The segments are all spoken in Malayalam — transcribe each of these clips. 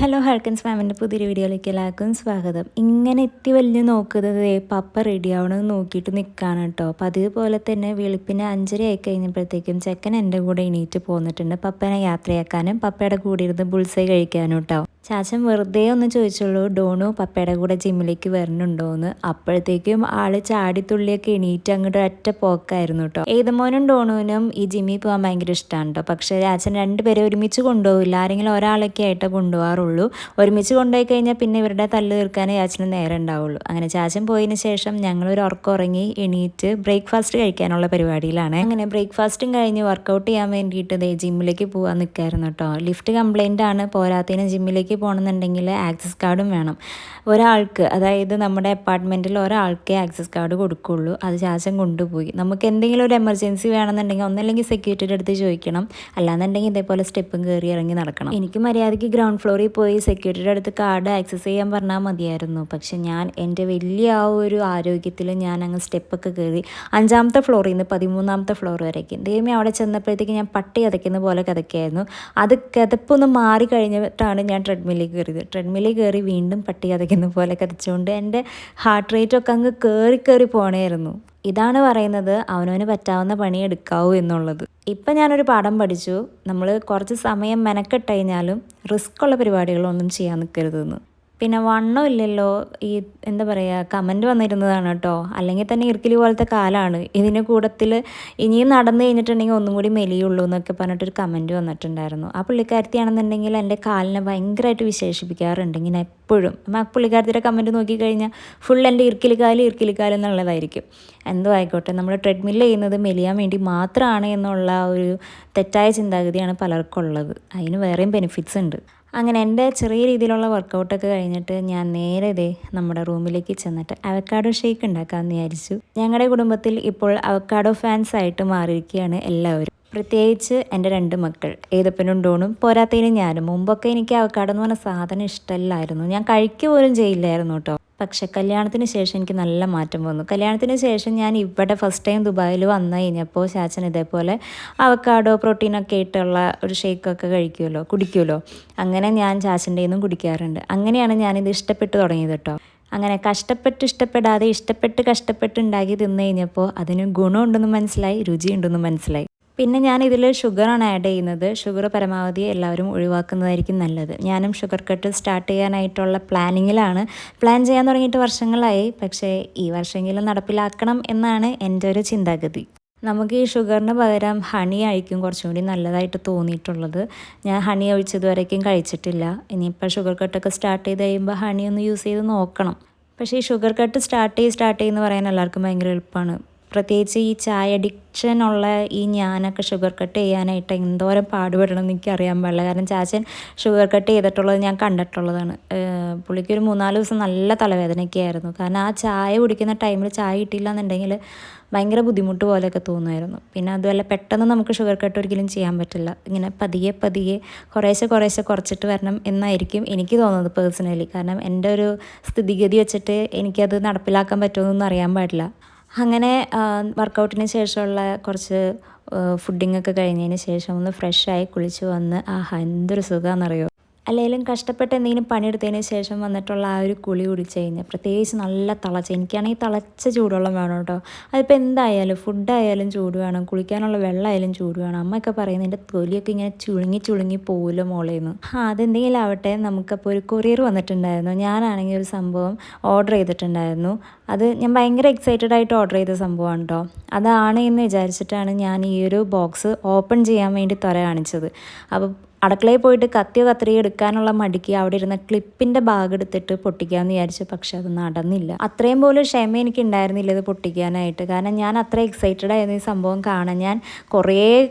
ഹലോ ഹൽക്കൻസ് മാമിൻ്റെ പുതിയൊരു വീഡിയോയിലേക്ക് എല്ലാവർക്കും സ്വാഗതം. ഇങ്ങനെ എത്തി വലിയ നോക്കുന്നത് പപ്പ റെഡി ആവണമെന്ന് നോക്കിയിട്ട് നിൽക്കുകയാണ് കേട്ടോ. അപ്പം അതേപോലെ തന്നെ വെളുപ്പിന് 5:30 ആയി കഴിഞ്ഞപ്പോഴത്തേക്കും ചെക്കൻ എൻ്റെ കൂടെ എണീറ്റ് പോന്നിട്ടുണ്ട് പപ്പനെ യാത്രയാക്കാനും പപ്പയുടെ കൂടെ ഇരുന്ന് ബുൾസൈ കഴിക്കാനും കേട്ടോ. ചാച്ചൻ വെറുതെ ഒന്ന് ചോദിച്ചുള്ളൂ, ഡോണു പപ്പയുടെ കൂടെ ജിമ്മിലേക്ക് വരണുണ്ടോയെന്ന്. അപ്പോഴത്തേക്കും ആള് ചാടിത്തുള്ളിയൊക്കെ എണീറ്റ് അങ്ങോട്ട് ഒറ്റ പോക്കായിരുന്നു കേട്ടോ. ഏതമോനും ഡോണുവിനും ഈ ജിമ്മിൽ പോകാൻ ഭയങ്കര ഇഷ്ടമാണ് കേട്ടോ. പക്ഷേ ചാച്ചൻ രണ്ടുപേരെ ഒരുമിച്ച് കൊണ്ടുപോകില്ല, ആരെങ്കിലും ഒരാളൊക്കെ ആയിട്ട് കൊണ്ടുപോകാറുള്ളൂ. ഒരുമിച്ച് കൊണ്ടുപോയി കഴിഞ്ഞാൽ പിന്നെ ഇവരുടെ തല്ല് തീർക്കാനേ ചാച്ചന് നേരം ഉണ്ടാവുള്ളൂ. അങ്ങനെ ചാച്ചൻ പോയതിന് ശേഷം ഞങ്ങളൊരു ഉറക്കം ഉറങ്ങി എണീറ്റ് ബ്രേക്ക്ഫാസ്റ്റ് കഴിക്കാനുള്ള പരിപാടിയിലാണ്. അങ്ങനെ ബ്രേക്ക്ഫാസ്റ്റും കഴിഞ്ഞ് വർക്കൗട്ട് ചെയ്യാൻ വേണ്ടിയിട്ട് ജിമ്മിലേക്ക് പോകാൻ നിൽക്കായിരുന്നു കേട്ടോ. ലിഫ്റ്റ് കംപ്ലൈൻ്റ് ആണ്, പോരാത്തതിന് ജിമ്മിലേക്ക് പോകണമെന്നുണ്ടെങ്കിൽ ആക്സസ് കാർഡും വേണം. ഒരാൾക്ക്, അതായത് നമ്മുടെ അപ്പാർട്ട്മെൻറ്റിൽ ഒരാൾക്കേ ആക്സസ് കാർഡ് കൊടുക്കുള്ളൂ. അത് ചാച്ചൻ കൊണ്ടുപോയി. നമുക്ക് എന്തെങ്കിലും ഒരു എമർജൻസി വേണമെന്നുണ്ടെങ്കിൽ ഒന്നല്ലെങ്കിൽ സെക്യൂരിറ്റിയുടെ അടുത്ത് ചോദിക്കണം, അല്ലാന്നുണ്ടെങ്കിൽ ഇതേപോലെ സ്റ്റെപ്പും കയറി ഇറങ്ങി നടക്കണം. എനിക്ക് മര്യാദയ്ക്ക് ഗ്രൗണ്ട് ഫ്ലോറിൽ പോയി സെക്യൂരിറ്റിയുടെ അടുത്ത് കാർഡ് ആക്സസ് ചെയ്യാൻ പറഞ്ഞാൽ മതിയായിരുന്നു. പക്ഷെ ഞാൻ എൻ്റെ വലിയ ആ ഒരു ആരോഗ്യത്തിൽ ഞാൻ അങ്ങ് സ്റ്റെപ്പൊക്കെ കയറി 5ാമത്തെ ഫ്ലോറിൽ നിന്ന് 13ാമത്തെ ഫ്ലോർ വരേക്ക്. ദൈവമേ, അവിടെ ചെന്നപ്പോഴത്തേക്ക് ഞാൻ പട്ടി കതയ്ക്കുന്ന പോലെ കതയ്ക്കായിരുന്നു. അത് കിതപ്പൊന്ന് മാറി കഴിഞ്ഞിട്ടാണ് ഞാൻ ട്രെഡ്മില്ലിൽ കയറിയത്. ട്രെഡ്മില്ലിൽ കയറി വീണ്ടും പട്ടി കതയ്ക്കുന്ന പോലെ കതച്ചുകൊണ്ട് എൻ്റെ ഹാർട്ട് റേറ്റൊക്കെ അങ്ങ് കയറി പോണേയിരുന്നു. ഇതാണ് പറയുന്നത് അവനവന് പറ്റാവുന്ന പണി എടുക്കാവൂ എന്നുള്ളത്. ഇപ്പം ഞാനൊരു പാഠം പഠിച്ചു, നമ്മൾ കുറച്ച് സമയം മെനക്കെട്ട് കഴിഞ്ഞാലും റിസ്ക് ഉള്ള പരിപാടികളൊന്നും ചെയ്യാൻ നിൽക്കരുതെന്ന്. പിന്നെ വണ്ണം ഇല്ലല്ലോ, ഈ എന്താ പറയുക, കമൻറ്റ് വന്നിരുന്നതാണ് കേട്ടോ. അല്ലെങ്കിൽ തന്നെ ഇർക്കിലി പോലത്തെ കാലാണ്, ഇതിൻ്റെ കൂട്ടത്തിൽ ഇനിയും നടന്നു കഴിഞ്ഞിട്ടുണ്ടെങ്കിൽ ഒന്നും കൂടി മെലിയുള്ളൂ എന്നൊക്കെ പറഞ്ഞിട്ടൊരു കമൻറ്റ് വന്നിട്ടുണ്ടായിരുന്നു. ആ പുള്ളിക്കാരത്തിയാണെന്നുണ്ടെങ്കിൽ എൻ്റെ കാലിനെ ഭയങ്കരമായിട്ട് വിശേഷിപ്പിക്കാറുണ്ട് ഇങ്ങനെ എപ്പോഴും. ആ പുള്ളിക്കാരത്തിയുടെ കമൻറ്റ് നോക്കിക്കഴിഞ്ഞാൽ ഫുൾ എൻ്റെ ഇർക്കിലിക്കാല് എന്നുള്ളതായിരിക്കും. എന്തോ ആയിക്കോട്ടെ, നമ്മൾ ട്രെഡ്മില്ല് ചെയ്യുന്നത് മെലിയാൻ വേണ്ടി മാത്രമാണ് എന്നുള്ള ഒരു തെറ്റായ ചിന്താഗതിയാണ് പലർക്കും ഉള്ളത്. അതിന് വേറെയും ബെനിഫിറ്റ്സ് ഉണ്ട്. അങ്ങനെ എൻ്റെ ചെറിയ രീതിയിലുള്ള വർക്കൗട്ടൊക്കെ കഴിഞ്ഞിട്ട് ഞാൻ നേരെ നമ്മുടെ റൂമിലേക്ക് ചെന്നിട്ട് അവക്കാഡോ ഷേക്ക് ഉണ്ടാക്കാമെന്ന് വിചാരിച്ചു. ഞങ്ങളുടെ കുടുംബത്തിൽ ഇപ്പോൾ അവക്കാഡോ ഫാൻസ് ആയിട്ട് മാറിയിരിക്കുകയാണ് എല്ലാവരും, പ്രത്യേകിച്ച് എൻ്റെ 2 മക്കൾ ഏതപ്പനും ഡോണും, പോരാത്തതിന് ഞാനും. മുമ്പൊക്കെ എനിക്ക് അവക്കാഡോ എന്ന് പറഞ്ഞ സാധനം ഇഷ്ടമല്ലായിരുന്നു, ഞാൻ കഴിക്കുക പോലും ചെയ്യില്ലായിരുന്നു കേട്ടോ. പക്ഷെ കല്യാണത്തിന് ശേഷം എനിക്ക് നല്ല മാറ്റം വന്നു. കല്യാണത്തിന് ശേഷം ഞാൻ ഇവിടെ ഫസ്റ്റ് ടൈം ദുബായിൽ വന്നു കഴിഞ്ഞപ്പോൾ ചാച്ചൻ ഇതേപോലെ അവക്കാഡോ പ്രോട്ടീനൊക്കെ ഇട്ടുള്ള ഒരു ഷേക്കൊക്കെ കുടിക്കുമല്ലോ. അങ്ങനെ ഞാൻ ചാച്ചൻ്റെ നിന്നും കുടിക്കാറുണ്ട്. അങ്ങനെയാണ് ഞാനിത് ഇഷ്ടപ്പെട്ട് തുടങ്ങിയത് കേട്ടോ. അങ്ങനെ ഇഷ്ടപ്പെടാതെ കഷ്ടപ്പെട്ട് ഉണ്ടാക്കി തിന്നു കഴിഞ്ഞപ്പോൾ അതിന് ഗുണമുണ്ടെന്ന് മനസ്സിലായി, രുചിയുണ്ടെന്ന് മനസ്സിലായി. പിന്നെ ഞാനിതിൽ ഷുഗറാണ് ആഡ് ചെയ്യുന്നത്. ഷുഗർ പരമാവധി എല്ലാവരും ഒഴിവാക്കുന്നതായിരിക്കും നല്ലത്. ഞാനും ഷുഗർ കട്ട് സ്റ്റാർട്ട് ചെയ്യാനായിട്ടുള്ള പ്ലാനിങ്ങിലാണ്. പ്ലാൻ ചെയ്യാൻ തുടങ്ങിയിട്ട് വർഷങ്ങളായി, പക്ഷേ ഈ വർഷമെങ്കിലും നടപ്പിലാക്കണം എന്നാണ് എൻ്റെ ഒരു ചിന്താഗതി. നമുക്ക് ഈ ഷുഗറിന് പകരം ഹണി ആയിരിക്കും കുറച്ചും കൂടി നല്ലതായിട്ട് തോന്നിയിട്ടുള്ളത്. ഞാൻ ഹണി ഒഴിച്ചതുവരേക്കും കഴിച്ചിട്ടില്ല. ഇനിയിപ്പോൾ ഷുഗർ കട്ടൊക്കെ സ്റ്റാർട്ട് ചെയ്ത് കഴിയുമ്പോൾ ഹണി ഒന്ന് യൂസ് ചെയ്ത് നോക്കണം. പക്ഷേ ഈ ഷുഗർ കട്ട് സ്റ്റാർട്ട് ചെയ്യുന്ന പറയാൻ എല്ലാവർക്കും ഭയങ്കര എളുപ്പമാണ്. പ്രത്യേകിച്ച് ഈ ചായ അഡിക്ഷൻ ഉള്ള ഈ ഞാനൊക്കെ ഷുഗർ കട്ട് ചെയ്യാനായിട്ട് എന്തോരം പാടുപെടണം എന്ന് എനിക്കറിയാൻ പാടില്ല. കാരണം ചാച്ചൻ ഷുഗർ കട്ട് ചെയ്തിട്ടുള്ളത് ഞാൻ കണ്ടിട്ടുള്ളതാണ്. പുള്ളിക്ക് ഒരു 3-4 ദിവസം നല്ല തലവേദനയൊക്കെ ആയിരുന്നു. കാരണം ആ ചായ കുടിക്കുന്ന ടൈമിൽ ചായ കിട്ടിയില്ല എന്നുണ്ടെങ്കിൽ ഭയങ്കര ബുദ്ധിമുട്ട് പോലെയൊക്കെ തോന്നുമായിരുന്നു. പിന്നെ അതുമല്ല, പെട്ടെന്ന് നമുക്ക് ഷുഗർ കട്ട് ഒരിക്കലും ചെയ്യാൻ പറ്റില്ല. ഇങ്ങനെ പതിയെ കുറേശ്ശെ കുറച്ചിട്ട് വരണം എന്നായിരിക്കും എനിക്ക് തോന്നുന്നത് പേഴ്സണലി. കാരണം എൻ്റെ ഒരു സ്ഥിതിഗതി വെച്ചിട്ട് എനിക്കത് നടപ്പിലാക്കാൻ പറ്റുമെന്നൊന്നും അറിയാൻ പാടില്ല. അങ്ങനെ വർക്കൗട്ടിന് ശേഷമുള്ള കുറച്ച് ഫുഡിങ്ങൊക്കെ കഴിഞ്ഞതിന് ശേഷം ഒന്ന് ഫ്രഷായി കുളിച്ച് വന്ന് എന്തൊരു സുഖമാണെന്നറിയോ. അല്ലെങ്കിലും കഷ്ടപ്പെട്ട് എന്തെങ്കിലും പണിയെടുത്തതിന് ശേഷം വന്നിട്ടുള്ള ആ ഒരു കുളി കുടിച്ച് കഴിഞ്ഞാൽ, പ്രത്യേകിച്ച് നല്ല എനിക്കാണെങ്കിൽ തിളച്ച ചൂടുവെള്ളം വേണം കേട്ടോ. അതിപ്പോൾ എന്തായാലും ഫുഡായാലും ചൂട് വേണം, കുളിക്കാനുള്ള വെള്ളമായാലും ചൂട് വേണം. അമ്മയൊക്കെ പറയുന്നത് എൻ്റെ തൊലിയൊക്കെ ഇങ്ങനെ ചുളുങ്ങി പോവില്ല മോളേന്ന്. അതെന്തെങ്കിലും ആവട്ടെ, നമുക്കപ്പോൾ ഒരു കൊറിയർ വന്നിട്ടുണ്ടായിരുന്നു. ഞാനാണെങ്കിൽ ഒരു സംഭവം ഓർഡർ ചെയ്തിട്ടുണ്ടായിരുന്നു. അത് ഞാൻ ഭയങ്കര എക്സൈറ്റഡ് ആയിട്ട് ഓർഡർ ചെയ്ത സംഭവമാണ് കേട്ടോ. അതാണ് എന്ന് വിചാരിച്ചിട്ടാണ് ഞാൻ ഈ ഒരു ബോക്സ് ഓപ്പൺ ചെയ്യാൻ വേണ്ടി കാണിച്ചത്. അപ്പോൾ അടുക്കളയിൽ പോയിട്ട് കത്തിയോ കത്രിയോ എടുക്കാനുള്ള മടിക്ക് അവിടെ ഇരുന്ന ക്ലിപ്പിൻ്റെ ഭാഗം എടുത്തിട്ട് പൊട്ടിക്കാമെന്ന് വിചാരിച്ചു. പക്ഷെ അത് നടന്നില്ല. അത്രയും പോലും ക്ഷമ എനിക്ക് ഉണ്ടായിരുന്നില്ല ഇത് പൊട്ടിക്കാനായിട്ട്. കാരണം ഞാൻ അത്ര എക്സൈറ്റഡ് ആയിരുന്നു ഈ സംഭവം കാണാൻ. ഞാൻ കുറേ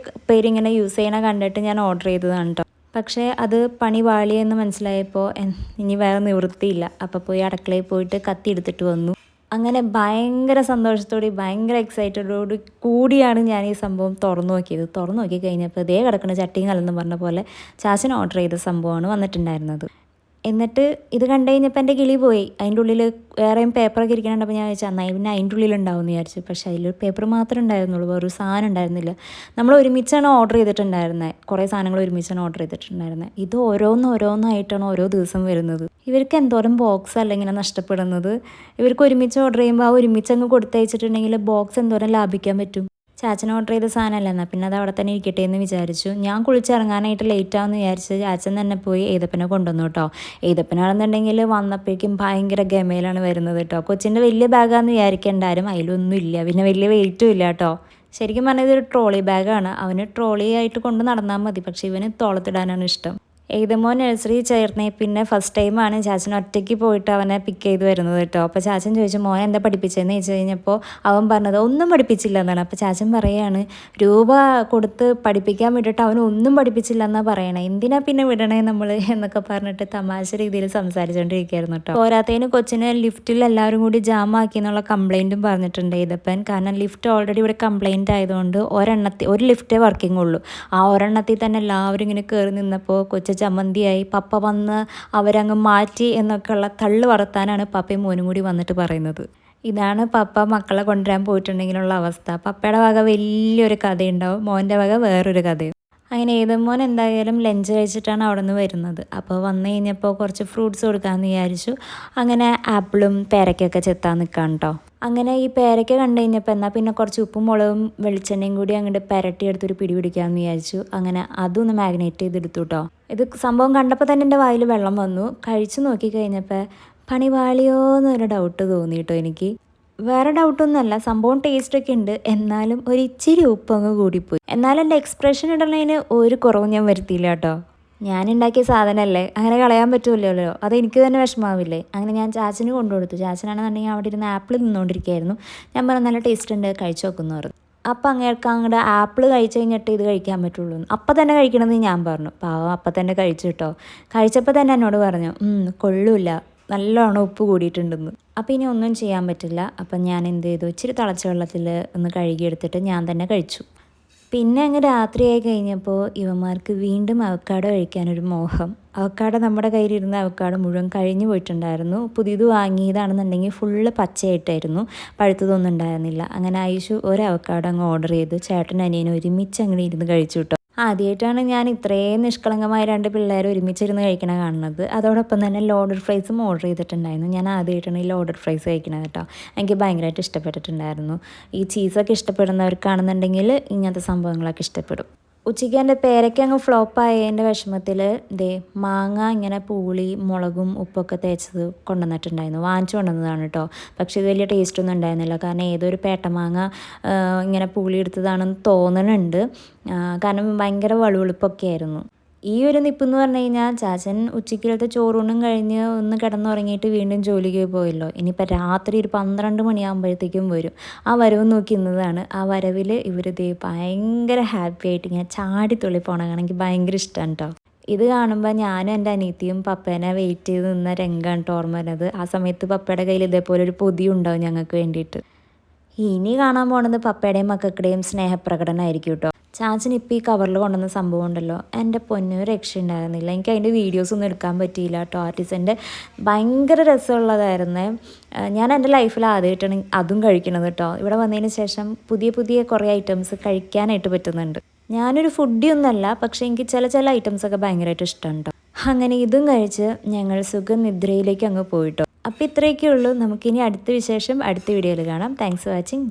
പേരിങ്ങനെ യൂസ് ചെയ്യണ കണ്ടിട്ട് ഞാൻ ഓർഡർ ചെയ്തതാണ് കേട്ടോ. പക്ഷേ അത് പണി പാളിയെന്ന് മനസ്സിലായപ്പോൾ ഇനി വേറെ നിവൃത്തിയില്ല. അപ്പോൾ പോയി അടുക്കളയിൽ പോയിട്ട് കത്തി എടുത്തിട്ട് വന്നു. അങ്ങനെ ഭയങ്കര സന്തോഷത്തോടെ ഭയങ്കര എക്സൈറ്റഡോട് കൂടിയാണ് ഞാൻ ഈ സംഭവം തുറന്നു നോക്കി കഴിഞ്ഞപ്പോൾ കിടക്കുന്ന ചട്ടിയും കലർന്ന് പറഞ്ഞ പോലെ ചാച്ചൻ ഓർഡർ ചെയ്ത സംഭവമാണ് വന്നിട്ടുണ്ടായിരുന്നത്. എന്നിട്ട് ഇത് കണ്ടു കഴിഞ്ഞപ്പോൾ എൻ്റെ കിളി പോയി. അതിൻ്റെ ഉള്ളിൽ വേറെയും പേപ്പറൊക്കെ ഇരിക്കണുണ്ടപ്പോൾ ഞാൻ വിചാരിച്ചു എന്നാൽ പിന്നെ അതിൻ്റെ ഉള്ളിലുണ്ടാവും എന്ന് വിചാരിച്ചു. പക്ഷേ അതിൽ പേപ്പർ മാത്രമേ ഉണ്ടായിരുന്നുള്ളൂ, വേറൊരു സാധനം ഉണ്ടായിരുന്നില്ല. നമ്മൾ ഒരുമിച്ചാണ് ഓർഡർ ചെയ്തിട്ടുണ്ടായിരുന്നത്, കുറേ സാധനങ്ങൾ ഒരുമിച്ചാണ് ഓർഡർ ചെയ്തിട്ടുണ്ടായിരുന്നത്. ഇത് ഓരോന്നായിട്ടാണ് ഓരോ ദിവസം വരുന്നത്. ഇവർക്ക് എന്തോരം ബോക്സ് അല്ല ഇങ്ങനെ നഷ്ടപ്പെടുന്നത്. ഇവർക്ക് ഒരുമിച്ച് ഓർഡർ ചെയ്യുമ്പോൾ ആ ഒരുമിച്ച് അങ്ങ് കൊടുത്തയച്ചിട്ടുണ്ടെങ്കിൽ ബോക്സ് എന്തോരം ലാഭിക്കാൻ പറ്റും. ചാച്ചൻ ഓർഡർ ചെയ്ത സാധനമല്ല, എന്നാൽ പിന്നെ അത് അവിടെ തന്നെ ഇരിക്കട്ടെ എന്ന് വിചാരിച്ചു. ഞാൻ കുളിച്ചിറങ്ങാനായിട്ട് ലേറ്റ് ആവുമെന്ന് വിചാരിച്ച് ചാച്ചൻ തന്നെ പോയി ഏതപ്പനെ കൊണ്ടുവന്നു കേട്ടോ. ഏതപ്പനാണെന്നുണ്ടെങ്കിൽ വന്നപ്പോഴേക്കും ഭയങ്കര ഗമയിലാണ് വരുന്നത് കേട്ടോ. കൊച്ചിൻ്റെ വലിയ ബാഗാണെന്ന് വിചാരിക്കേണ്ടാരും, അതിലൊന്നും ഇല്ല, പിന്നെ വലിയ വെയിറ്റും ഇല്ല കേട്ടോ. ശരിക്കും പറഞ്ഞാൽ ഇതൊരു ട്രോളി ബാഗാണ്. അവന് ട്രോളി ആയിട്ട് കൊണ്ട് നടന്നാൽ മതി, പക്ഷേ ഇവന് തോളത്തിടാനാണ് ഇഷ്ടം. ഏതമോ നഴ്സറി ചേർന്നേ പിന്നെ ഫസ്റ്റ് ടൈമാണ് ചാച്ചൻ ഒറ്റയ്ക്ക് പോയിട്ട് അവനെ പിക്ക് ചെയ്ത് വരുന്നത് കേട്ടോ. അപ്പോൾ ചാച്ചൻ ചോദിച്ചു മോനെ എന്താ പഠിപ്പിച്ചതെന്ന് ചോദിച്ചു കഴിഞ്ഞപ്പോൾ അവൻ പറഞ്ഞത് ഒന്നും പഠിപ്പിച്ചില്ല എന്നാണ്. അപ്പോൾ ചാച്ചൻ പറയാണ് രൂപ കൊടുത്ത് പഠിപ്പിക്കാൻ വിട്ടിട്ട് അവൻ ഒന്നും പഠിപ്പിച്ചില്ല എന്നാണ് പറയണേ, എന്തിനാ പിന്നെ വിടണേ നമ്മൾ എന്നൊക്കെ പറഞ്ഞിട്ട് തമാശ രീതിയിൽ സംസാരിച്ചുകൊണ്ടിരിക്കുകയായിരുന്നു കേട്ടോ. പോരാത്തതിന് കൊച്ചിന് ലിഫ്റ്റിൽ എല്ലാവരും കൂടി ജാമാക്കി എന്നുള്ള കംപ്ലയിൻറ്റും പറഞ്ഞിട്ടുണ്ട് ഏതപ്പൻ. കാരണം ലിഫ്റ്റ് ഓൾറെഡി ഇവിടെ കംപ്ലയിൻ്റ് ആയതുകൊണ്ട് ഒരു ലിഫ്റ്റേ വർക്കിംഗ് ഉള്ളൂ. ആ ഒരെണ്ണത്തിൽ തന്നെ എല്ലാവരും ഇങ്ങനെ കയറി നിന്നപ്പോൾ കൊച്ചു ചമ്മന്തിയായി. പപ്പ വന്ന് അവരങ്ങ് മാറ്റി എന്നൊക്കെയുള്ള തള്ളു വർത്താനാണ് പപ്പയും മോനും കൂടി വന്നിട്ട് പറയുന്നത്. ഇതാണ് പപ്പ മക്കളെ കൊണ്ടുവരാൻ പോയിട്ടുണ്ടെങ്കിലുള്ള അവസ്ഥ. പപ്പയുടെ വക വലിയൊരു കഥയുണ്ടാവും, മോൻ്റെ വക വേറൊരു കഥയും. അങ്ങനെ ഏതമോൻ എന്തായാലും ലഞ്ച് കഴിച്ചിട്ടാണ് അവിടെ നിന്ന് വരുന്നത്. അപ്പോൾ വന്നു കഴിഞ്ഞപ്പോൾ കുറച്ച് ഫ്രൂട്ട്സ് കൊടുക്കാമെന്ന് വിചാരിച്ചു. അങ്ങനെ ആപ്പിളും പേരയ്ക്കൊക്കെ ചെത്താൻ നിൽക്കാം കേട്ടോ. അങ്ങനെ ഈ പേരയ്ക്ക കണ്ടു കഴിഞ്ഞപ്പോൾ എന്നാൽ പിന്നെ കുറച്ച് ഉപ്പും മുളകും വെളിച്ചെണ്ണയും കൂടി അങ്ങോട്ട് പെരട്ടിയെടുത്തൊരു പിടി പിടിക്കാമെന്ന് വിചാരിച്ചു. അങ്ങനെ അതൊന്ന് മാഗ്നേറ്റ് ചെയ്തെടുത്തു കേട്ടോ. ഇത് സംഭവം കണ്ടപ്പോൾ തന്നെ എൻ്റെ വായിൽ വെള്ളം വന്നു. കഴിച്ചു നോക്കി കഴിഞ്ഞപ്പോൾ പണിവാളിയോ എന്നൊരു ഡൗട്ട് തോന്നി കേട്ടോ എനിക്ക്. വേറെ ഡൗട്ടൊന്നുമല്ല, സംഭവം ടേസ്റ്റൊക്കെ ഉണ്ട്, എന്നാലും ഒരു ഇച്ചിരി ഉപ്പങ്ങ് കൂടിപ്പോയി. എന്നാലും എൻ്റെ എക്സ്പ്രഷൻ ഇടുന്നതിന് ഒരു കുറവും ഞാൻ വരുത്തിയില്ല കേട്ടോ. ഞാനുണ്ടാക്കിയ സാധനമല്ലേ, അങ്ങനെ കളയാൻ പറ്റുമല്ലോ, അതെനിക്ക് തന്നെ വിഷമാവില്ലേ. അങ്ങനെ ഞാൻ ചാച്ചന് കൊണ്ടുകൊടുത്തു. ചാച്ചനാണെന്നുണ്ടെങ്കിൽ അവിടെ ഇരുന്ന് ആപ്പിൾ നിന്നുകൊണ്ടിരിക്കുകയായിരുന്നു. ഞാൻ പറഞ്ഞു നല്ല ടേസ്റ്റ് ഉണ്ട്, കഴിച്ചു നോക്കുന്നു പറഞ്ഞു. അപ്പം അങ്ങോട്ട് ആപ്പിൾ കഴിച്ച് കഴിഞ്ഞിട്ട് ഇത് കഴിക്കാൻ പറ്റുള്ളൂ, അപ്പം തന്നെ കഴിക്കണമെന്ന് ഞാൻ പറഞ്ഞു. പാവം അപ്പം തന്നെ കഴിച്ചു കേട്ടോ. കഴിച്ചപ്പോൾ തന്നെ എന്നോട് പറഞ്ഞു കൊള്ളൂല്ല, നല്ലോണം ഉപ്പ് കൂടിയിട്ടുണ്ടെന്ന്. അപ്പോൾ ഇനി ഒന്നും ചെയ്യാൻ പറ്റില്ല. അപ്പം ഞാൻ എന്ത് ചെയ്തു, ഇച്ചിരി തിളച്ച വെള്ളത്തിൽ ഒന്ന് കഴുകിയെടുത്തിട്ട് ഞാൻ തന്നെ കഴിച്ചു. പിന്നെ അങ്ങ് രാത്രിയായി കഴിഞ്ഞപ്പോൾ ഇവന്മാർക്ക് വീണ്ടും അവക്കാഡോ കഴിക്കാനൊരു മോഹം. അവക്കാഡോ നമ്മുടെ കയ്യിലിരുന്ന അവക്കാഡോ മുഴുവൻ കഴിഞ്ഞു പോയിട്ടുണ്ടായിരുന്നു. പുതിയത് വാങ്ങിയതാണെന്നുണ്ടെങ്കിൽ ഫുള്ള് പച്ചയായിട്ടായിരുന്നു, പഴുത്തതൊന്നും ഉണ്ടായിരുന്നില്ല. അങ്ങനെ ഐഷു ഒരു അവക്കാഡോ അങ്ങ് ഓർഡർ ചെയ്തു. ചേട്ടൻ അനിയനും ഒരുമിച്ച് അങ്ങനെ ഇരുന്ന് കഴിച്ചു കേട്ടോ. ആദ്യമായിട്ടാണ് ഞാൻ ഇത്രയും നിഷ്കളങ്കമായ രണ്ട് പിള്ളേർ ഒരുമിച്ചിരുന്ന് കഴിക്കണ കാണുന്നത്. അതോടൊപ്പം തന്നെ ലോഡഡ് ഫ്രൈസും ഓർഡർ ചെയ്തിട്ടുണ്ടായിരുന്നു. ഞാൻ ആദ്യമായിട്ടാണ് ഈ ലോഡഡ് ഫ്രൈസ് കഴിക്കണത് കേട്ടോ. എനിക്ക് ഭയങ്കരമായിട്ട് ഇഷ്ടപ്പെട്ടിട്ടുണ്ടായിരുന്നു. ഈ ചീസൊക്കെ ഇഷ്ടപ്പെടുന്നവർക്കാണെന്നുണ്ടെങ്കിൽ ഇങ്ങനത്തെ സംഭവങ്ങളൊക്കെ ഇഷ്ടപ്പെടും. ഉച്ചയ്ക്ക് എൻ്റെ പേരയ്ക്ക് അങ്ങ് ഫ്ലോപ്പായതിൻ്റെ വിഷമത്തിൽ മാങ്ങ ഇങ്ങനെ പൂളി മുളകും ഉപ്പൊക്കെ തേച്ചത് കൊണ്ടുവന്നിട്ടുണ്ടായിരുന്നു. വാങ്ങിച്ചു കൊണ്ടുവന്നതാണ് കേട്ടോ. പക്ഷേ ഇത് വലിയ ടേസ്റ്റൊന്നും ഉണ്ടായിരുന്നില്ല. കാരണം ഏതൊരു പേട്ടമാങ്ങ ഇങ്ങനെ പൂളി എടുത്തതാണെന്ന് തോന്നുന്നുണ്ട്. കാരണം ഭയങ്കര വളുവളുപ്പൊക്കെ ആയിരുന്നു. ഈ ഒരു നിപ്പെന്ന് പറഞ്ഞു കഴിഞ്ഞാൽ ചാച്ചൻ ഉച്ചയ്ക്കലത്തെ ചോറൂണും കഴിഞ്ഞ് ഒന്ന് കിടന്നുറങ്ങിയിട്ട് വീണ്ടും ജോലിക്ക് പോയല്ലോ. ഇനിയിപ്പോൾ രാത്രി ഒരു 12 മണിയാകുമ്പോഴത്തേക്കും വരും. ആ വരവ് നോക്കി ഇന്നതാണ്. ആ വരവിൽ ഇവർ ഭയങ്കര ഹാപ്പി ആയിട്ട് ഇങ്ങനെ ചാടിത്തുള്ളി പോകണമെങ്കിൽ എനിക്ക് ഭയങ്കര ഇഷ്ടമാണ് കേട്ടോ. ഇത് കാണുമ്പോൾ ഞാനും എൻ്റെ അനിയത്തിയും പപ്പേനെ വെയിറ്റ് ചെയ്ത് നിന്ന രംഗമാണ് കേട്ടോ ഓർമ്മ വരുന്നത്. ആ സമയത്ത് പപ്പയുടെ കയ്യിൽ ഇതേപോലെ ഒരു പൊതി ഉണ്ടാവും ഞങ്ങൾക്ക് വേണ്ടിയിട്ട്. ഇനി കാണാൻ പോകുന്നത് പപ്പയുടെയും മക്കളുടെയും സ്നേഹപ്രകടനമായിരിക്കും കേട്ടോ. ചാച്ചൻ ഇപ്പോൾ ഈ കവറിൽ കൊണ്ടുവന്ന സംഭവം ഉണ്ടല്ലോ, എൻ്റെ പൊന്നു രക്ഷ ഉണ്ടായിരുന്നില്ല. എനിക്ക് അതിൻ്റെ വീഡിയോസൊന്നും എടുക്കാൻ പറ്റിയില്ല കേട്ടോ. ആർട്ടിസ്റ്റിൻ്റെ ഭയങ്കര രസമുള്ളതായിരുന്നേ. ഞാൻ എൻ്റെ ലൈഫിൽ ആദ്യമായിട്ടാണ് അതും കഴിക്കണത് കേട്ടോ. ഇവിടെ വന്നതിന് ശേഷം പുതിയ കുറേ ഐറ്റംസ് കഴിക്കാനായിട്ട് പറ്റുന്നുണ്ട്. ഞാനൊരു ഫുഡി ഒന്നുമല്ല, പക്ഷേ എനിക്ക് ചില ഐറ്റംസൊക്കെ ഭയങ്കരമായിട്ട് ഇഷ്ടമാണ് കേട്ടോ. അങ്ങനെ ഇതും കഴിച്ച് ഞങ്ങൾ സുഖനിദ്രയിലേക്ക് അങ്ങ് പോയിട്ടോ. അപ്പോൾ ഇത്രയൊക്കെ ഉള്ളൂ. നമുക്കിനി അടുത്ത വിശേഷം അടുത്ത വീഡിയോയിൽ കാണാം. Thanks for watching.